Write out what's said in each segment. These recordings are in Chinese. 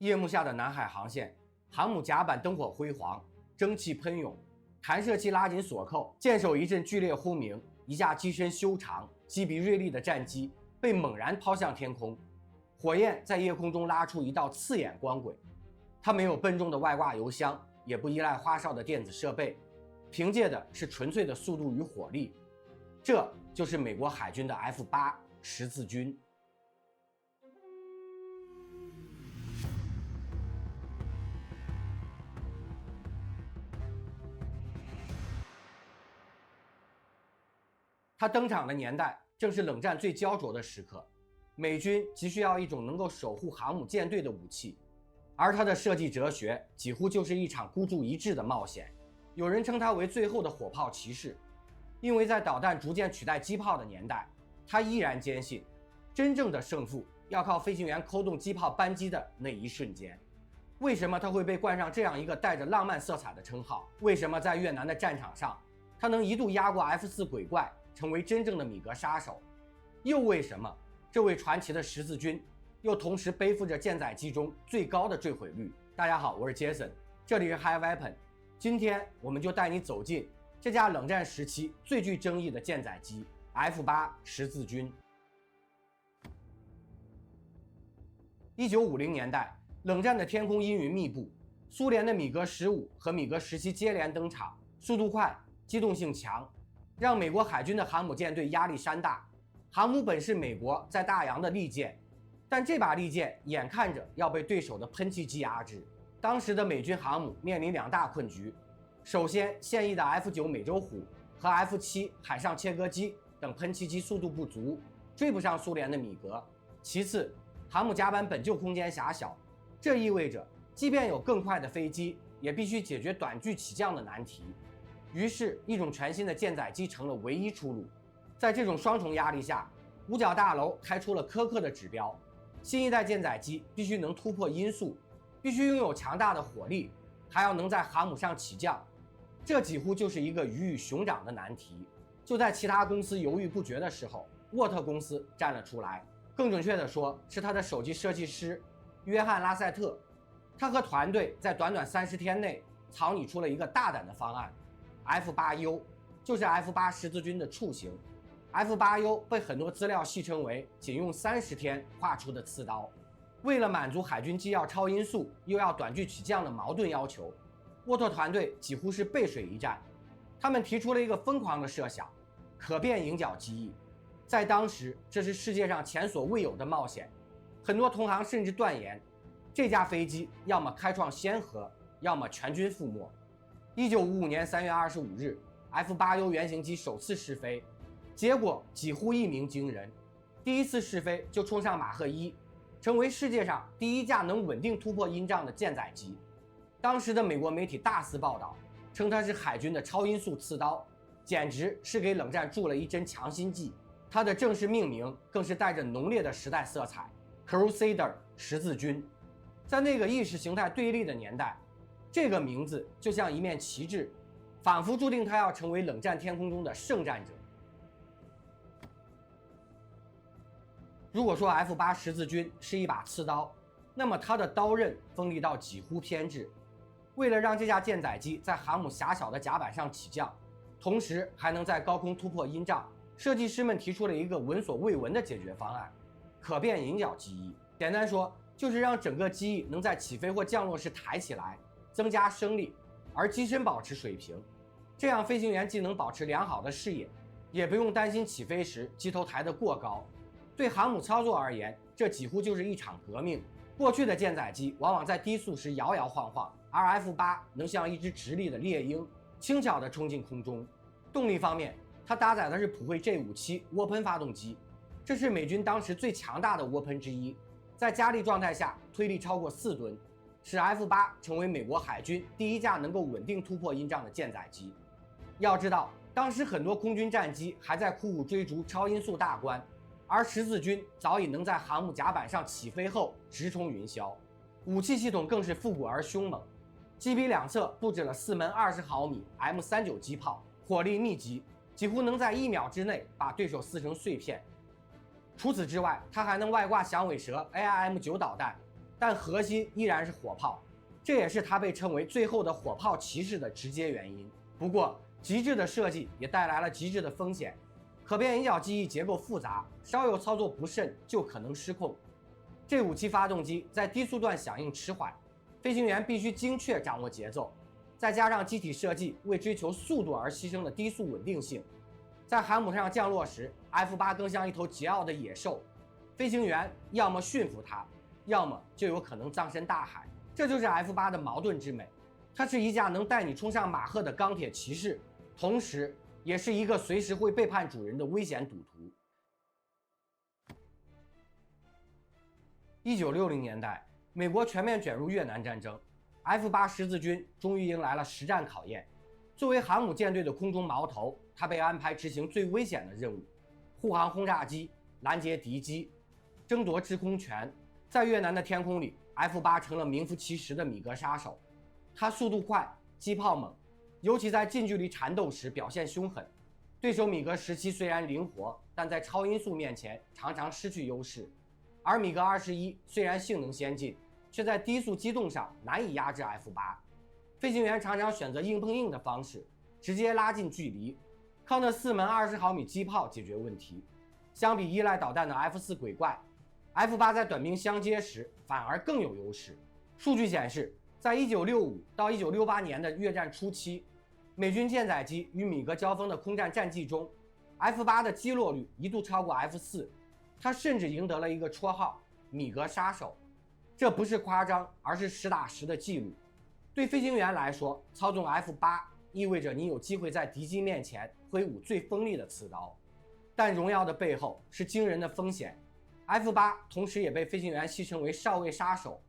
夜幕下的南海航线，航母甲板灯火辉煌，蒸汽喷涌，弹射器拉紧锁扣，舰首一阵剧烈轰鸣，一架机身修长、机鼻锐利的战机被猛然抛向天空，火焰在夜空中拉出一道刺眼光轨。它没有笨重的外挂油箱，也不依赖花哨的电子设备，凭借的是纯粹的速度与火力。这就是美国海军的 F-8十字军。它登场的年代正是冷战最焦灼的时刻，美军急需要一种能够守护航母舰队的武器，而它的设计哲学几乎就是一场孤注一掷的冒险。有人称它为最后的火炮骑士，因为在导弹逐渐取代机炮的年代，他依然坚信真正的胜负要靠飞行员扣动机炮扳机的那一瞬间。为什么他会被冠上这样一个带着浪漫色彩的称号？为什么在越南的战场上他能一度压过 F-4鬼怪，成为真正的米格杀手？又为什么这位传奇的十字军又同时背负着舰载机中最高的坠毁率？大家好，我是 Jason， 这里是 High Weapon。 今天我们就带你走进这架冷战时期最具争议的舰载机 F-8十字军。1950年代，冷战的天空阴云密布，苏联的米格15和米格17接连登场，速度快，机动性强，让美国海军的航母舰队压力山大。航母本是美国在大洋的利剑，但这把利剑眼看着要被对手的喷气机压制。当时的美军航母面临两大困局，首先，现役的 F-9美洲虎和 F-7海上切割机等喷气机速度不足，追不上苏联的米格。其次，航母甲板本就空间狭小，这意味着即便有更快的飞机，也必须解决短距起降的难题。于是，一种全新的舰载机成了唯一出路。在这种双重压力下，五角大楼开出了苛刻的指标：新一代舰载机必须能突破音速，必须拥有强大的火力，还要能在航母上起降。这几乎就是一个鱼与熊掌的难题。就在其他公司犹豫不决的时候，沃特公司站了出来。更准确地说，是他的首席设计师约翰·拉塞特。他和团队在短短30天内草拟出了一个大胆的方案 ，F-8U， 就是 F-8十字军的雏形。F-8U 被很多资料戏称为仅用30天画出的刺刀。为了满足海军既要超音速又要短距起降的矛盾要求，沃特团队几乎是背水一战。他们提出了一个疯狂的设想：可变迎角机翼。在当时，这是世界上前所未有的冒险。很多同行甚至断言，这架飞机要么开创先河，要么全军覆没。1955年3月25日 ，F-8U 原型机首次试飞，结果几乎一鸣惊人。第一次试飞就冲上马赫1，成为世界上第一架能稳定突破音障的舰载机。当时的美国媒体大肆报道，称它是海军的超音速刺刀，简直是给冷战注了一针强心剂。它的正式命名更是带着浓烈的时代色彩 ，Crusader 十字军。在那个意识形态对立的年代，这个名字就像一面旗帜，仿佛注定它要成为冷战天空中的圣战者。如果说 F-8十字军是一把刺刀，那么它的刀刃锋利到几乎偏执。为了让这架舰载机在航母狭小的甲板上起降，同时还能在高空突破音障，设计师们提出了一个闻所未闻的解决方案：可变迎角机翼。简单说，就是让整个机翼能在起飞或降落时抬起来，增加升力，而机身保持水平。这样飞行员既能保持良好的视野，也不用担心起飞时机头抬得过高。对航母操作而言，这几乎就是一场革命。过去的舰载机往往在低速时摇摇晃晃，而 F-8能像一只直立的猎鹰，轻巧地冲进空中。动力方面，它搭载的是普惠 J57 涡喷发动机，这是美军当时最强大的涡喷之一，在加力状态下推力超过4吨，使 F-8成为美国海军第一架能够稳定突破音障的舰载机。要知道，当时很多空军战机还在苦苦追逐超音速大关，而十字军早已能在航母甲板上起飞后直冲云霄。武器系统更是复古而凶猛，机鼻两侧布置了4门20毫米 M39机炮，火力密集，几乎能在1秒之内把对手撕成碎片。除此之外，它还能外挂响尾蛇 AIM-9导弹，但核心依然是火炮，这也是它被称为最后的火炮骑士的直接原因。不过，极致的设计也带来了极致的风险，可变引脚机翼结构复杂，稍有操作不慎就可能失控。这武器发动机在低速段响应迟缓，飞行员必须精确掌握节奏，再加上机体设计为追求速度而牺牲的低速稳定性，在航母上降落时 ，F8更像一头桀骜的野兽，飞行员要么驯服它，要么就有可能葬身大海。这就是 F8的矛盾之美，它是一架能带你冲上马赫的钢铁骑士，同时也是一个随时会背叛主人的危险赌徒。1960年代，美国全面卷入越南战争 ，F8十字军终于迎来了实战考验。作为航母舰队的空中矛头，它被安排执行最危险的任务——护航轰炸机、拦截敌机、争夺制空权。在越南的天空里 ，F8成了名副其实的米格杀手。它速度快，机炮猛，尤其在近距离缠斗时表现凶狠。对手米格17虽然灵活，但在超音速面前常常失去优势。而米格21虽然性能先进，却在低速机动上难以压制 F8。飞行员常常选择硬碰硬的方式，直接拉近距离，靠那4门20毫米机炮解决问题。相比依赖导弹的 F4鬼怪 ，F8在短兵相接时反而更有优势。数据显示，在1965到1968年的越战初期，美军舰载机与米格交锋的空战战绩中 ，F8的击落率一度超过 F4，它甚至赢得了一个绰号“米格杀手”。这不是夸张，而是实打实的记录。对飞行员来说，操纵 F8意味着你有机会在敌机面前挥舞最锋利的刺刀，但荣耀的背后是惊人的风险。F8同时也被飞行员戏称为少尉杀手，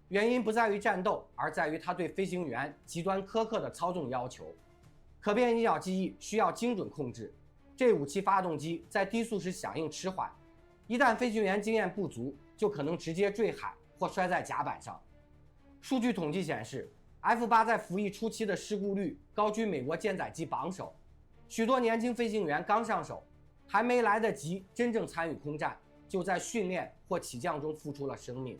原因不在于战斗，而在于他对飞行员极端苛刻的操纵要求。可变引脚机翼需要精准控制，这武器发动机在低速时响应迟缓，一旦飞行员经验不足，就可能直接坠海或摔在甲板上。数据统计显示，F8在服役初期的事故率高居美国舰载机榜首，许多年轻飞行员刚上手，还没来得及真正参与空战，就在训练或起降中付出了生命。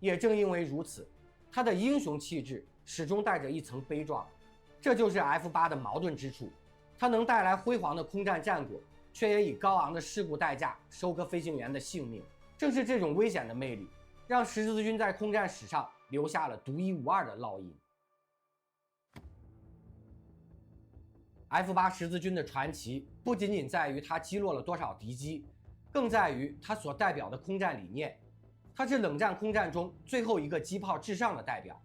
也正因为如此，他的英雄气质始终带着一层悲壮。这就是 F8的矛盾之处，它能带来辉煌的空战战果，却也以高昂的事故代价收割飞行员的性命。正是这种危险的魅力，让十字军在空战史上留下了独一无二的烙印。F8十字军的传奇不仅仅在于它击落了多少敌机，更在于它所代表的空战理念。它是冷战空战中最后一个机炮至上的代表，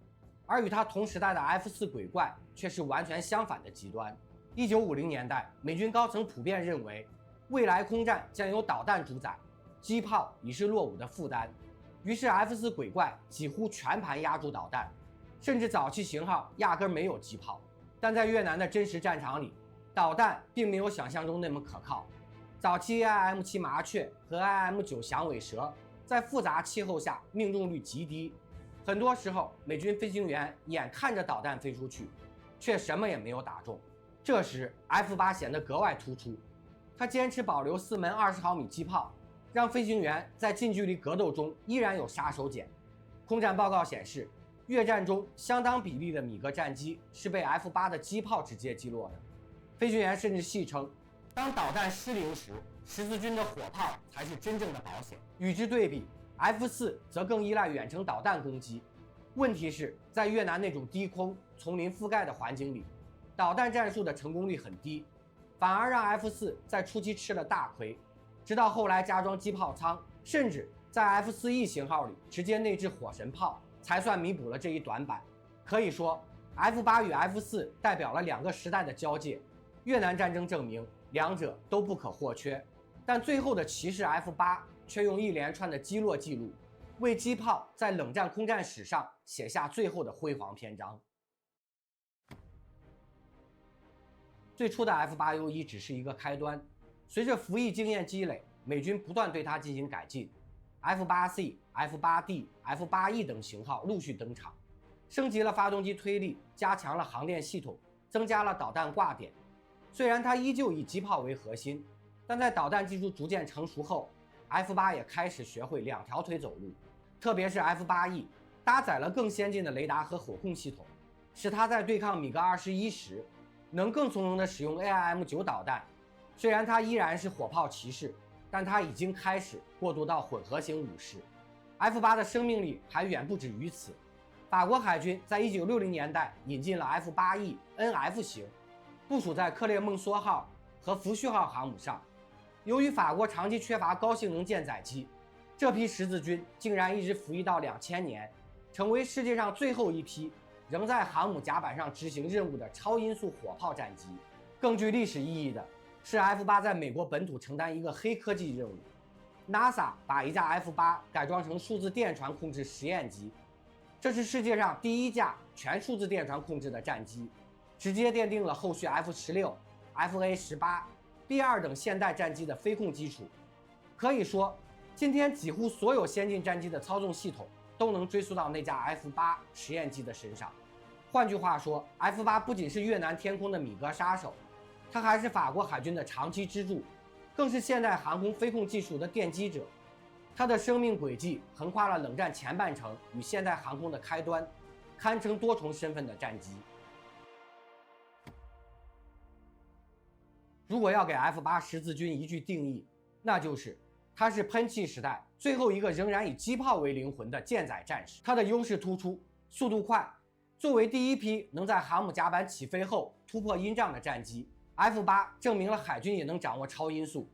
而与它同时代的 F4鬼怪却是完全相反的极端。1950年代，美军高层普遍认为，未来空战将由导弹主宰，机炮已是落伍的负担。于是 F4鬼怪几乎全盘压住导弹，甚至早期型号压根没有机炮。但在越南的真实战场里，导弹并没有想象中那么可靠。早期 AIM-7麻雀和 AIM-9响尾蛇在复杂气候下命中率极低，很多时候美军飞行员眼看着导弹飞出去，却什么也没有打中。这时 F8显得格外突出，它坚持保留4门20毫米机炮，让飞行员在近距离格斗中依然有杀手锏。空战报告显示，越战中相当比例的米格战机是被 F8的机炮直接击落的。飞行员甚至戏称，当导弹失灵时，十字军的火炮才是真正的保险。与之对比 ，F4则更依赖远程导弹攻击。问题是，在越南那种低空、丛林覆盖的环境里，导弹战术的成功率很低，反而让 F4在初期吃了大亏。直到后来加装机炮舱，甚至在 F4E 型号里直接内置火神炮，才算弥补了这一短板。可以说 ，F8与 F4代表了2个时代的交界。越南战争证明两者都不可或缺，但最后的骑士 F8却用一连串的击落记录，为机炮在冷战空战史上写下最后的辉煌篇章。最初的 F8U1只是一个开端，随着服役经验积累，美军不断对它进行改进。F8C、F8D、F8E 等型号陆续登场，升级了发动机推力，加强了航电系统，增加了导弹挂点。虽然它依旧以机炮为核心，但在导弹技术逐渐成熟后 ，F8也开始学会2条腿走路，特别是 F8E 搭载了更先进的雷达和火控系统，使它在对抗米格21时能更从容地使用 AIM-9导弹。虽然它依然是火炮骑士，但它已经开始过渡到混合型武士。F8的生命力还远不止于此。法国海军在1960年代引进了 F8E NF 型，部署在克列孟梭号和福煦号航母上。由于法国长期缺乏高性能舰载机，这批十字军竟然一直服役到2000年，成为世界上最后一批仍在航母甲板上执行任务的超音速火炮战机。更具历史意义的是 F8 在美国本土承担一个黑科技任务。NASA 把一架 F8 改装成数字电传控制实验机，这是世界上第一架全数字电传控制的战机，直接奠定了后续 F16、FA18、B2等现代战机的飞控基础。可以说，今天几乎所有先进战机的操纵系统都能追溯到那架 F8 实验机的身上。换句话说， F8 不仅是越南天空的米格杀手，它还是法国海军的长期支柱，更是现代航空飞控技术的奠基者。它的生命轨迹横跨了冷战前半程与现代航空的开端，堪称多重身份的战机。如果要给 F8 十字军一句定义，那就是它是喷气时代最后一个仍然以机炮为灵魂的舰载战士。它的优势突出，速度快。作为第一批能在航母甲板起飞后突破音障的战机， F8 证明了海军也能掌握超音速。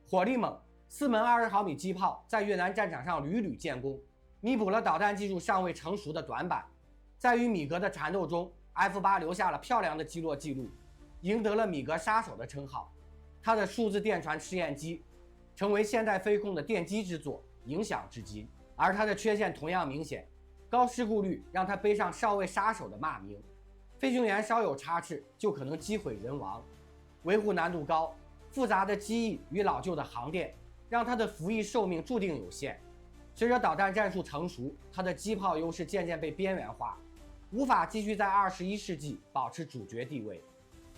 火力猛，4门20毫米机炮在越南战场上屡屡建功，弥补了导弹技术尚未成熟的短板。在与米格的缠斗中， F8 留下了漂亮的击落记录，赢得了米格杀手的称号。它的数字电传试验机成为现代飞控的奠基之作，影响至今。而它的缺陷同样明显，高事故率让它背上少尉杀手的骂名，飞行员稍有差池就可能机毁人亡。维护难度高，复杂的机翼与老旧的航电让它的服役寿命注定有限。随着导弹战术成熟，它的机炮优势渐渐被边缘化，无法继续在21世纪保持主角地位。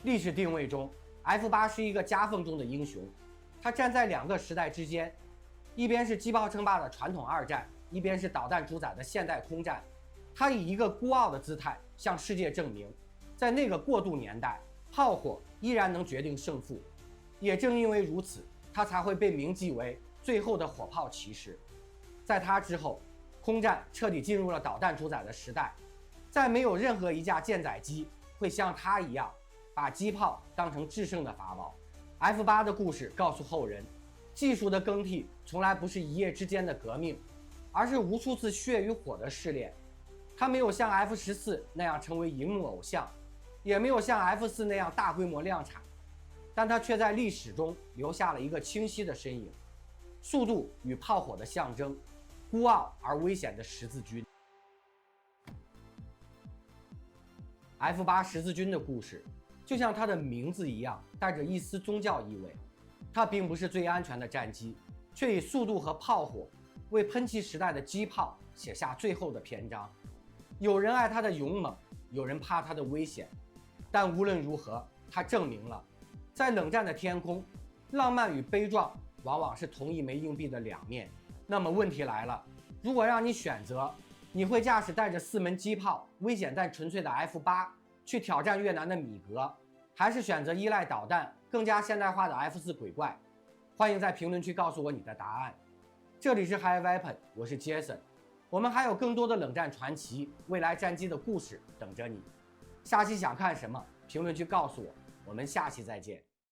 历史定位中， F8 是一个夹缝中的英雄，它站在两个时代之间，一边是机炮称霸的传统二战，一边是导弹主宰的现代空战。它以一个孤傲的姿态向世界证明，在那个过渡年代，炮火依然能决定胜负。也正因为如此，它才会被铭记为最后的火炮骑士。在它之后，空战彻底进入了导弹主宰的时代，再没有任何一架舰载机会像它一样把机炮当成制胜的法宝。F8 的故事告诉后人，技术的更替从来不是一夜之间的革命，而是无数次血与火的试炼。它没有像 F14 那样成为荧幕偶像，也没有像 F4 那样大规模量产，但它却在历史中留下了一个清晰的身影，速度与炮火的象征，孤傲而危险的十字军。F8 十字军的故事就像它的名字一样，带着一丝宗教意味。它并不是最安全的战机，却以速度和炮火为喷气时代的机炮写下最后的篇章。有人爱它的勇猛，有人怕它的危险，但无论如何，它证明了，在冷战的天空，浪漫与悲壮往往是同一枚硬币的两面。那么问题来了，如果让你选择，你会驾驶带着4门机炮、危险但纯粹的 F8 去挑战越南的米格，还是选择依赖导弹、更加现代化的 F4 鬼怪？欢迎在评论区告诉我你的答案。这里是 High Weapon， 我是 Jason。我们还有更多的冷战传奇、未来战机的故事等着你。下期想看什么？评论区告诉我。我们下期再见。